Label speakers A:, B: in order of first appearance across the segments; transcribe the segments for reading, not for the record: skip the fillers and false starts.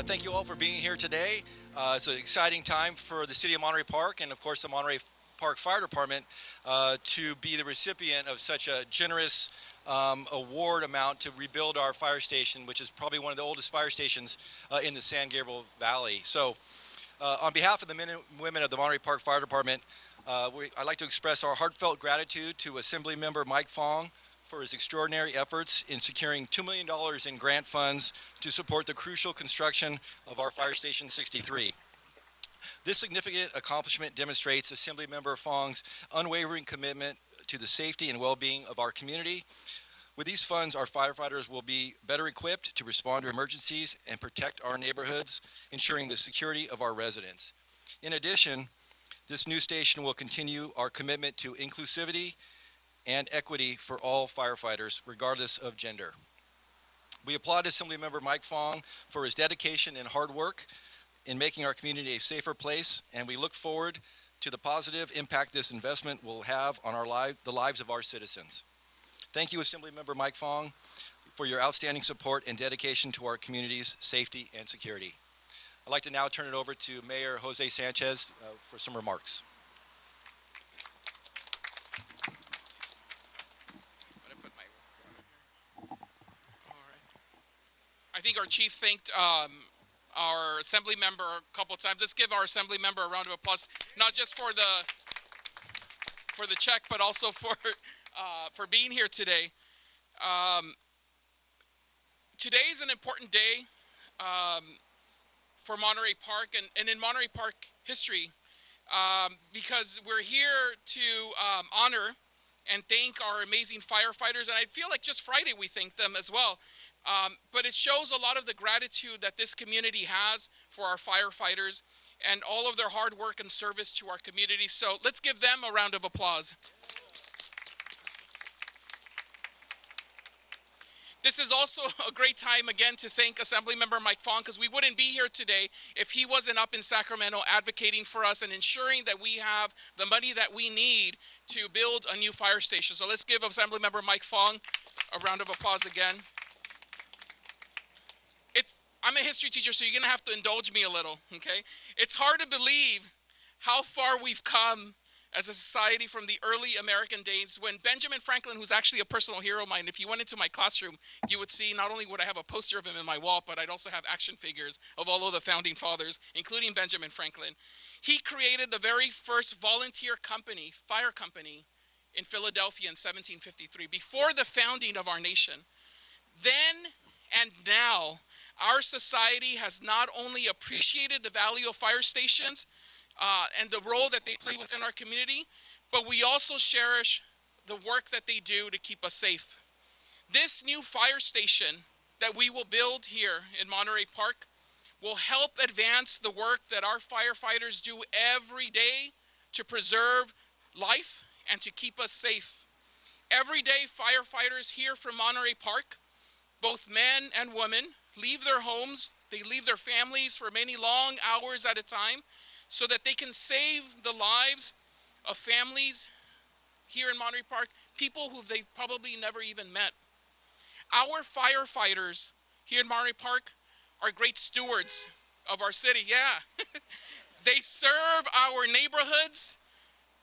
A: Thank you all for being here today. It's an exciting time for the City of Monterey Park and, of course, the Monterey Park Fire Department to be the recipient of such a generous award amount to rebuild our fire station, which is probably one of the oldest fire stations in the San Gabriel Valley. So, on behalf of the men and women of the Monterey Park Fire Department, I'd like to express our heartfelt gratitude to Assemblymember Mike Fong for his extraordinary efforts in securing $2 million in grant funds to support the crucial construction of our Fire Station 63. This significant accomplishment demonstrates Assemblymember Fong's unwavering commitment to the safety and well-being of our community. With these funds, our firefighters will be better equipped to respond to emergencies and protect our neighborhoods, ensuring the security of our residents. In addition, this new station will continue our commitment to inclusivity and equity for all firefighters, regardless of gender. We applaud Assemblymember Mike Fong for his dedication and hard work in making our community a safer place, and we look forward to the positive impact this investment will have on the lives of our citizens. Thank you, Assemblymember Mike Fong, for your outstanding support and dedication to our community's safety and security. I'd like to now turn it over to Mayor Jose Sanchez for some remarks.
B: I think our chief thanked our assembly member a couple of times. Let's give our assembly member a round of applause, not just for the check, but also for being here today. Today is an important day for Monterey Park and in Monterey Park history because we're here to honor and thank our amazing firefighters. And I feel like just Friday we thanked them as well. But it shows a lot of the gratitude that this community has for our firefighters and all of their hard work and service to our community. So let's give them a round of applause. This is also a great time again to thank Assemblymember Mike Fong, because we wouldn't be here today if he wasn't up in Sacramento advocating for us and ensuring that we have the money that we need to build a new fire station. So let's give Assemblymember Mike Fong a round of applause again. I'm a history teacher, so you're going to have to indulge me a little, okay? It's hard to believe how far we've come as a society from the early American days when Benjamin Franklin, who's actually a personal hero of mine, if you went into my classroom, you would see not only would I have a poster of him in my wall, but I'd also have action figures of all of the founding fathers, including Benjamin Franklin. He created the very first volunteer company, fire company, in Philadelphia in 1753, before the founding of our nation. Then and now, our society has not only appreciated the value of fire stations and the role that they play within our community, but we also cherish the work that they do to keep us safe. This new fire station that we will build here in Monterey Park will help advance the work that our firefighters do every day to preserve life and to keep us safe. Every day, firefighters here from Monterey Park, both men and women, leave their homes, they leave their families for many long hours at a time so that they can save the lives of families here in Monterey Park, people who they've probably never even met. Our firefighters here in Monterey Park are great stewards of our city, yeah. They serve our neighborhoods,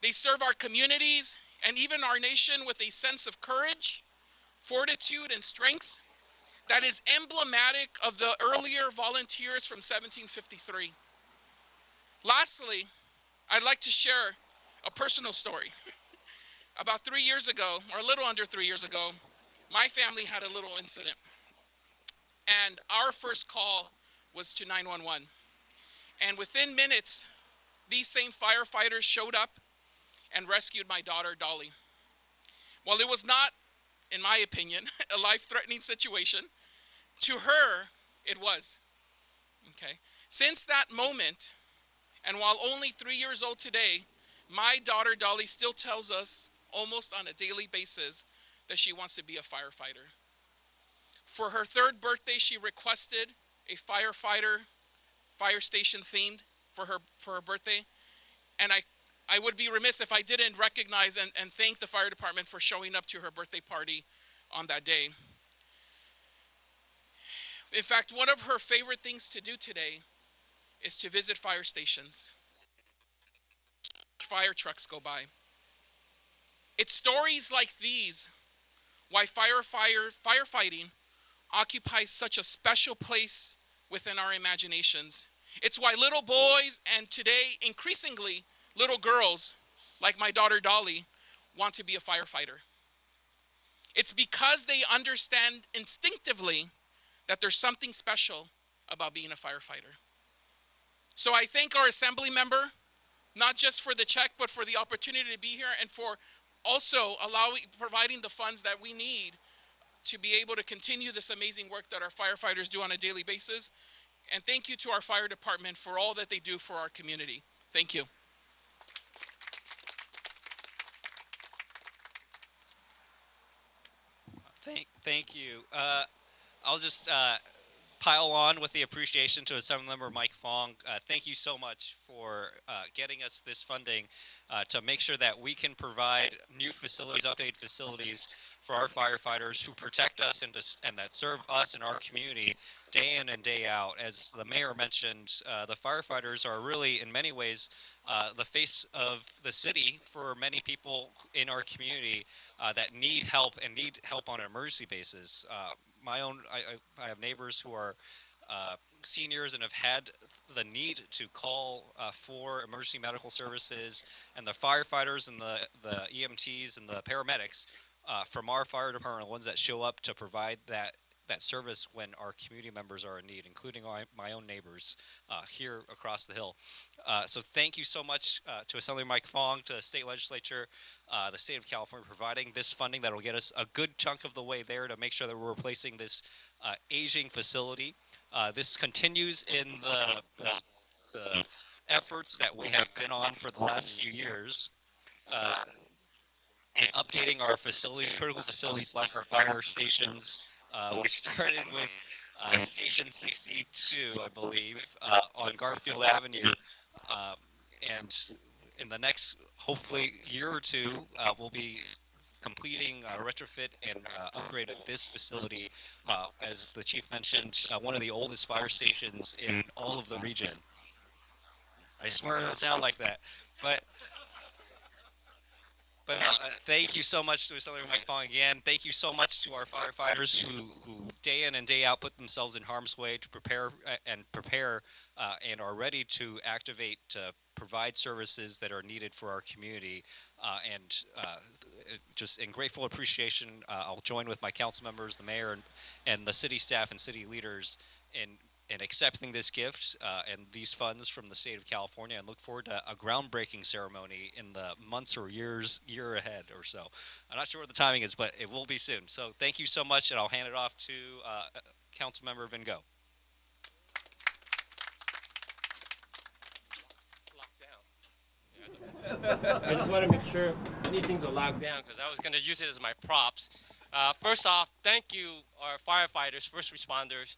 B: they serve our communities, and even our nation with a sense of courage, fortitude, and strength that is emblematic of the earlier volunteers from 1753. Lastly, I'd like to share a personal story. About 3 years ago, or a little under 3 years ago, my family had a little incident. And our first call was to 911. And within minutes, these same firefighters showed up and rescued my daughter, Dolly. While it was not, in my opinion, a life-threatening situation, to her, it was, okay? Since that moment, and while only 3 years old today, my daughter Dolly still tells us almost on a daily basis that she wants to be a firefighter. For her 3rd birthday, she requested a firefighter, fire station themed for her birthday. And I would be remiss if I didn't recognize and thank the fire department for showing up to her birthday party on that day. In fact, one of her favorite things to do today is to visit fire stations. Fire trucks go by. It's stories like these why firefighting occupies such a special place within our imaginations. It's why little boys, and today increasingly little girls, like my daughter Dolly, want to be a firefighter. It's because they understand instinctively that there's something special about being a firefighter. So I thank our assembly member, not just for the check, but for the opportunity to be here and for also providing the funds that we need to be able to continue this amazing work that our firefighters do on a daily basis. And thank you to our fire department for all that they do for our community. Thank you.
C: Thank you. I'll just pile on with the appreciation to Assemblymember Mike Fong. Thank you so much for getting us this funding to make sure that we can provide new facilities, updated facilities for our firefighters who protect us and that serve us and our community day in and day out. As the mayor mentioned, the firefighters are really, in many ways, the face of the city for many people in our community that need help and need help on an emergency basis. I have neighbors who are seniors and have had the need to call for emergency medical services, and the firefighters and the EMTs and the paramedics from our fire department are the ones that show up to provide that service when our community members are in need, including my own neighbors here across the hill. So thank you so much to Assemblyman Mike Fong, to the state legislature, the state of California, providing this funding that will get us a good chunk of the way there to make sure that we're replacing this aging facility. This continues in the efforts that we have been on for the last few years. And updating our facilities, critical facilities like our fire stations. We started with Station 62, I believe, on Garfield Avenue. And in the next, hopefully, year or two, we'll be completing a retrofit and upgrade of this facility. As the chief mentioned, one of the oldest fire stations in all of the region. I swear it doesn't sound like that. But thank you so much to Assemblyman Mike Fong again. Thank you so much to our firefighters who day in and day out put themselves in harm's way to prepare and are ready to activate to provide services that are needed for our community. Just in grateful appreciation, I'll join with my council members, the mayor, and the city staff and city leaders in accepting this gift and these funds from the state of California, and look forward to a groundbreaking ceremony in the months or year ahead or so. I'm not sure what the timing is, but it will be soon. So thank you so much, and I'll hand it off to Councilmember Van Gogh.
D: I just want to make sure these things are locked down because I was going to use it as my props. First off, thank you, our firefighters, first responders.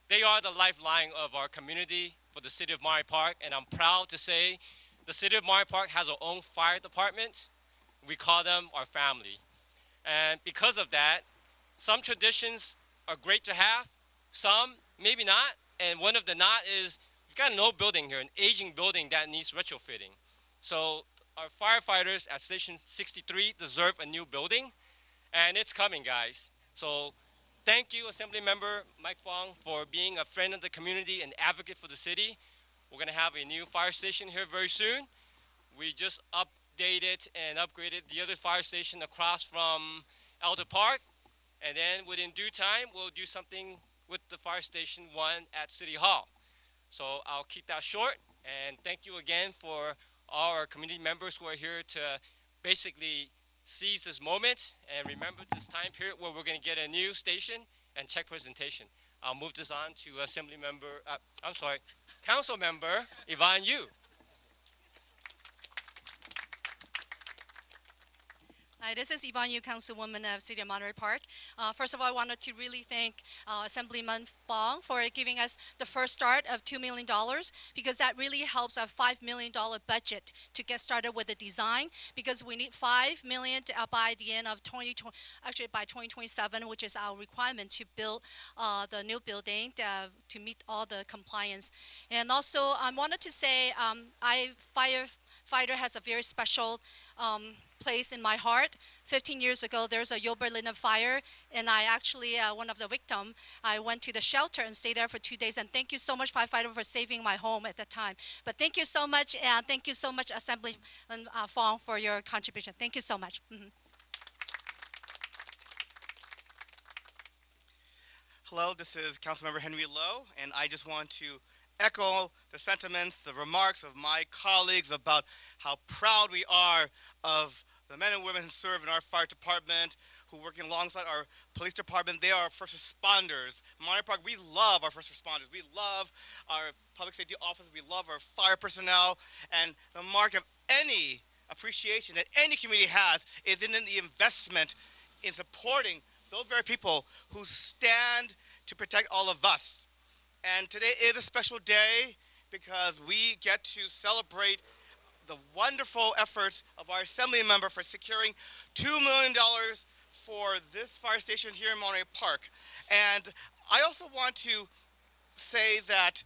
D: They are the lifeline of our community for the city of Monterey Park, and I'm proud to say the city of Monterey Park has our own fire department. We call them our family. And because of that, some traditions are great to have, some maybe not, and one of the not is we've got an old building here, an aging building that needs retrofitting. So our firefighters at Station 63 deserve a new building, and it's coming, guys. So thank you, Assemblymember Mike Fong, for being a friend of the community and advocate for the city. We're going to have a new fire station here very soon. We just updated and upgraded the other fire station across from Elder Park. And then within due time, we'll do something with the fire station 1 at City Hall. So I'll keep that short. And thank you again for all our community members who are here to basically seize this moment and remember this time period where we're going to get a new station and check presentation. I'll move this on to Council Member Yvonne Yu.
E: Hi, this is Yvonne Yu, Councilwoman of City of Monterey Park. First of all, I wanted to really thank Assemblyman Fong for giving us the first start of $2 million because that really helps our $5 million budget to get started with the design because we need $5 million by the end of 2020, actually by 2027, which is our requirement to build the new building to meet all the compliance. And also, I wanted to say firefighter has a very special place in my heart. 15 years ago, there's a Oberlin fire, and I actually, one of the victims, I went to the shelter and stayed there for 2 days, and thank you so much, firefighter, for saving my home at that time. But thank you so much, and thank you so much, Assemblyman Fong, for your contribution. Thank you so much.
F: Hello, this is Councilmember Henry Lowe, and I just want to echo the sentiments, the remarks of my colleagues about how proud we are of the men and women who serve in our fire department, who work alongside our police department. They are first responders. In Monterey Park, we love our first responders. We love our public safety officers. We love our fire personnel. And the mark of any appreciation that any community has is in the investment in supporting those very people who stand to protect all of us. And today is a special day because we get to celebrate the wonderful efforts of our Assembly member for securing $2 million for this fire station here in Monterey Park. And I also want to say that,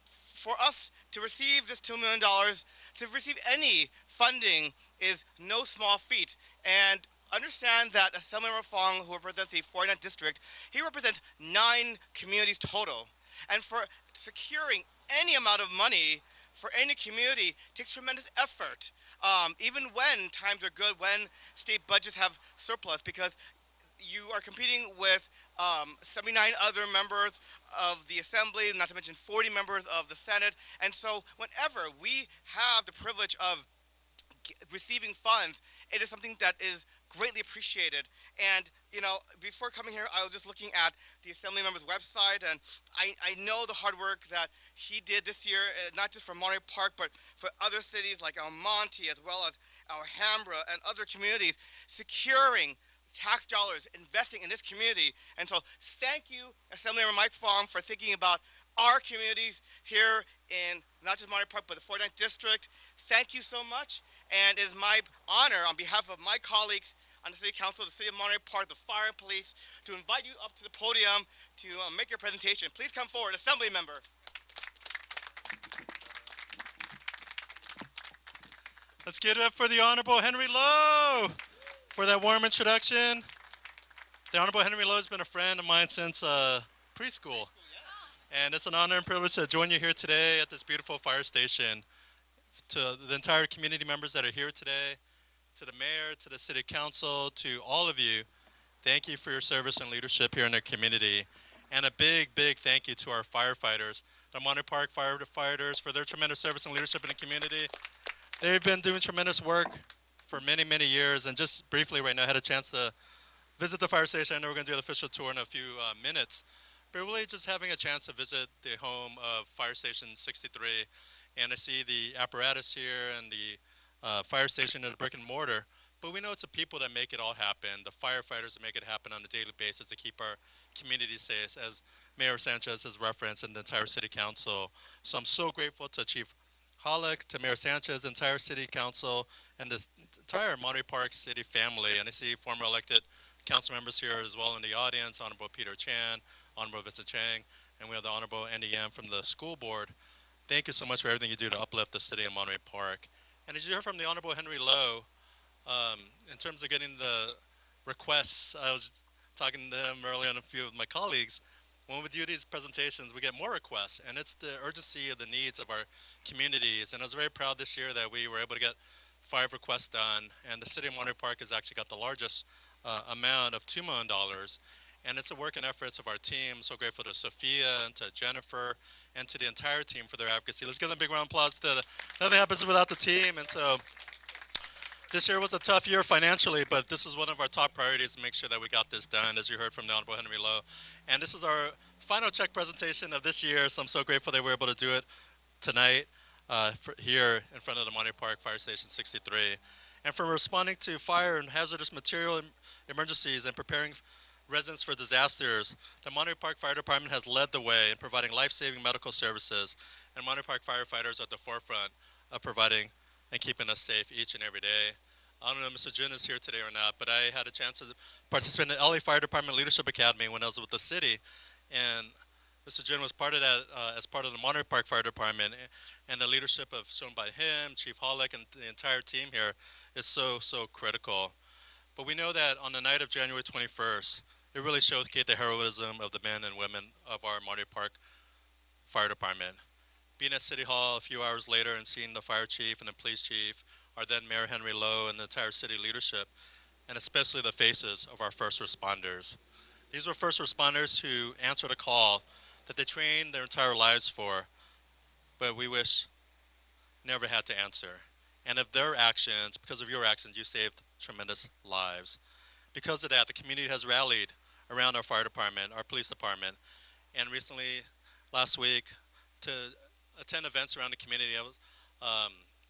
F: for us to receive this $2 million, to receive any funding is no small feat. And understand that Assemblymember Fong, who represents the 49th District, he represents 9 communities total. And for securing any amount of money for any community takes tremendous effort, even when times are good, when state budgets have surplus, because you are competing with 79 other members of the Assembly, not to mention 40 members of the Senate. And so whenever we have the privilege of receiving funds, it is something that is greatly appreciated. And before coming here, I was just looking at the Assembly member's website, and I know the hard work that he did this year, not just for Monterey Park, but for other cities like El Monte, as well as Alhambra and other communities, securing tax dollars, investing in this community. And so thank you, Assemblymember Mike Fong, for thinking about our communities here in not just Monterey Park, but the 49th District. Thank you so much. And it is my honor, on behalf of my colleagues on the City Council, the City of Monterey Park, the Fire and Police, to invite you up to the podium to make your presentation. Please come forward, Assembly member.
G: Let's get it up for the Honorable Henry Lowe for that warm introduction. The Honorable Henry Lowe has been a friend of mine since preschool. And it's an honor and privilege to join you here today at this beautiful fire station. To the entire community members that are here today, to the mayor, to the city council, to all of you, thank you for your service and leadership here in our community. And a big, big thank you to our firefighters, the Monterey Park firefighters, for their tremendous service and leadership in the community. They've been doing tremendous work for many, many years. And just briefly right now, I had a chance to visit the fire station. I know we're going to do the official tour in a few minutes. But really just having a chance to visit the home of Fire Station 63. And I see the apparatus here and the fire station and the brick and mortar. But we know it's the people that make it all happen, the firefighters that make it happen on a daily basis to keep our community safe, as Mayor Sanchez has referenced, and the entire city council. So I'm so grateful to Chief Hollick, to Mayor Sanchez, the entire city council, and the entire Monterey Park city family. And I see former elected council members here as well in the audience, Honorable Peter Chan, Honorable Vincent Chang, and we have the Honorable Andy Yam from the school board. Thank you so much for everything you do to uplift the city of Monterey Park. And as you heard from the Honorable Henry Lowe, in terms of getting the requests, I was talking to him earlier and a few of my colleagues, when we do these presentations, we get more requests, and it's the urgency of the needs of our communities. And I was very proud this year that we were able to get 5 requests done, and the city of Monterey Park has actually got the largest amount of $2 million. And it's the work and efforts of our team. So grateful to Sophia and to Jennifer and to the entire team for their advocacy. Let's give them a big round of applause. Nothing happens without the team. And so this year was a tough year financially, but this is one of our top priorities to make sure that we got this done, as you heard from the Honorable Henry Lowe. And this is our final check presentation of this year, so I'm so grateful that we were able to do it tonight here in front of the Monterey Park Fire Station 63. and for responding to fire and hazardous material emergencies and preparing residents for disasters. The Monterey Park Fire Department has led the way in providing life-saving medical services, and Monterey Park firefighters are at the forefront of providing and keeping us safe each and every day. I don't know if Mr. Jin is here today or not, but I had a chance to participate in the LA Fire Department Leadership Academy when I was with the city, and Mr. Jin was part of that as part of the Monterey Park Fire Department, and the leadership shown by him, Chief Hollick, and the entire team here is so critical. But we know that on the night of January 21st, it really showcased the heroism of the men and women of our Monterey Park Fire Department. Being at City Hall a few hours later and seeing the fire chief and the police chief, our then Mayor Henry Lowe, and the entire city leadership, and especially the faces of our first responders. These were first responders who answered a call that they trained their entire lives for, but we wish never had to answer. And of their actions, because of your actions, you saved tremendous lives. Because of that, the community has rallied around our fire department, our police department, and recently, last week, to attend events around the community.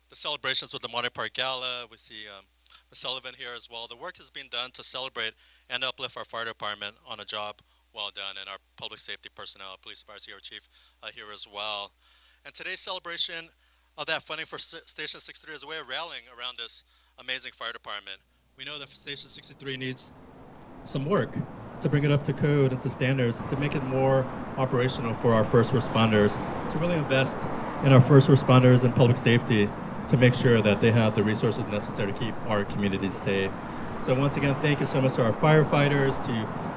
G: The celebrations with the Monterey Park Gala, we see Ms. Sullivan here as well. The work has been done to celebrate and uplift our fire department on a job well done, and our public safety personnel, police fire CEO chief here as well. And today's celebration of that funding for Station 63 is a way of rallying around this amazing fire department. We know that Station 63 needs some work to bring it up to code and to standards, to make it more operational for our first responders, to really invest in our first responders and public safety, to make sure that they have the resources necessary to keep our communities safe. So once again, thank you so much to our firefighters, to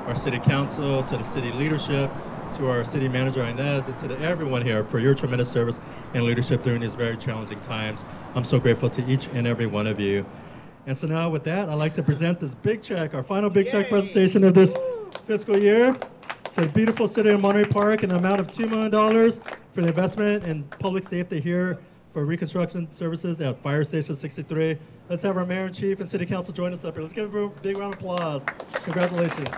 G: our city council, to the city leadership, to our city manager Inez, and to everyone here for your tremendous service and leadership during these very challenging times. I'm so grateful to each and every one of you. And so now with that, I'd like to present this big check, our final big check presentation of this fiscal year, to the beautiful city of Monterey Park, in an amount of $2 million for the investment in public safety here for reconstruction services at Fire Station 63. Let's have our mayor and chief and city council join us up here. Let's give a big round of applause. Congratulations.